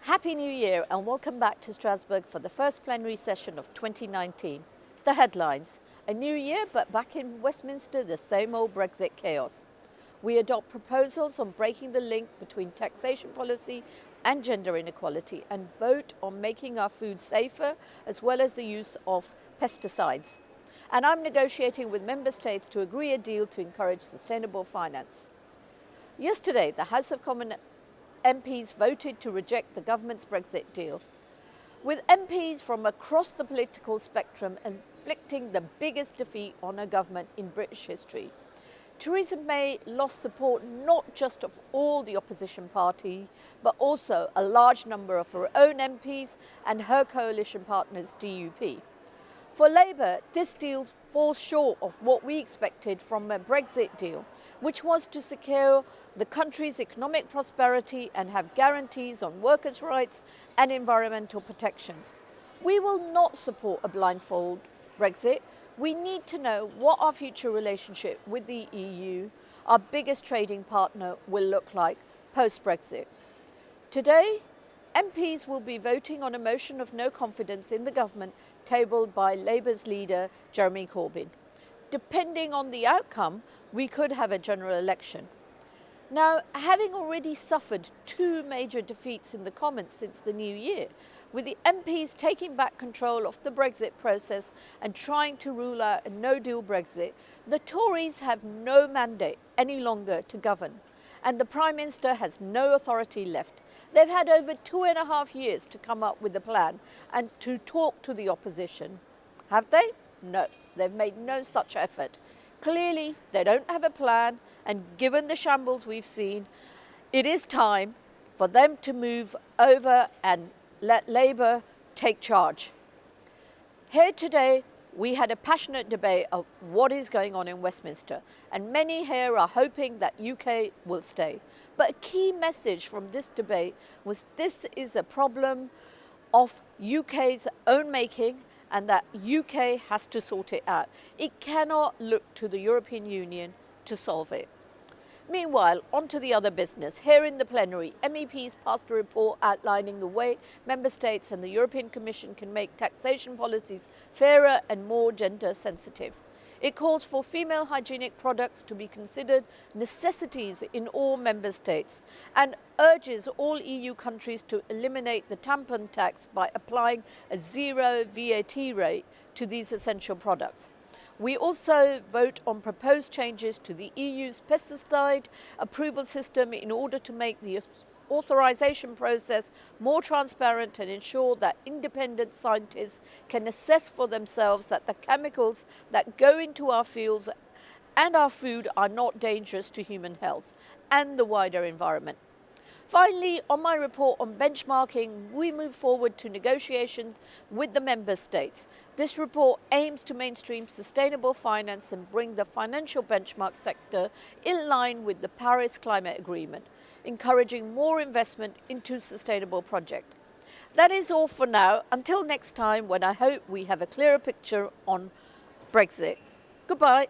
Happy New Year and welcome back to Strasbourg for the first plenary session of 2019. The headlines: a new year, but back in Westminster, the same old Brexit chaos. We adopt proposals on breaking the link between taxation policy and gender inequality and vote on making our food safer as well as the use of pesticides. And I'm negotiating with member states to agree a deal to encourage sustainable finance. Yesterday, the House of Commons MPs voted to reject the government's Brexit deal, with MPs from across the political spectrum inflicting the biggest defeat on a government in British history. Theresa May lost support not just of all the opposition party, but also a large number of her own MPs and her coalition partners DUP. For Labour, this deal falls short of what we expected from a Brexit deal, which was to secure the country's economic prosperity and have guarantees on workers' rights and environmental protections. We will not support a blindfold Brexit. We need to know what our future relationship with the EU, our biggest trading partner, will look like post-Brexit. Today, MPs will be voting on a motion of no confidence in the government tabled by Labour's leader, Jeremy Corbyn. Depending on the outcome, we could have a general election. Now, having already suffered two major defeats in the Commons since the new year, with the MPs taking back control of the Brexit process and trying to rule out a no-deal Brexit, the Tories have no mandate any longer to govern, and the Prime Minister has no authority left. They've had over 2.5 years to come up with a plan and to talk to the opposition. Have they? No, they've made no such effort. Clearly, they don't have a plan, and given the shambles we've seen, it is time for them to move over and let Labour take charge. Here today, we had a passionate debate of what is going on in Westminster, and many here are hoping that UK will stay. But a key message from this debate was this is a problem of UK's own making, and that UK has to sort it out. It cannot look to the European Union to solve it. Meanwhile, on to the other business. Here in the plenary, MEPs passed a report outlining the way member states and the European Commission can make taxation policies fairer and more gender sensitive. It calls for female hygienic products to be considered necessities in all member states and urges all EU countries to eliminate the tampon tax by applying a zero VAT rate to these essential products. We also vote on proposed changes to the EU's pesticide approval system in order to make the authorization process more transparent and ensure that independent scientists can assess for themselves that the chemicals that go into our fields and our food are not dangerous to human health and the wider environment. Finally, on my report on benchmarking, we move forward to negotiations with the member states. This report aims to mainstream sustainable finance and bring the financial benchmark sector in line with the Paris Climate Agreement, encouraging more investment into sustainable projects. That is all for now. Until next time, when I hope we have a clearer picture on Brexit. Goodbye.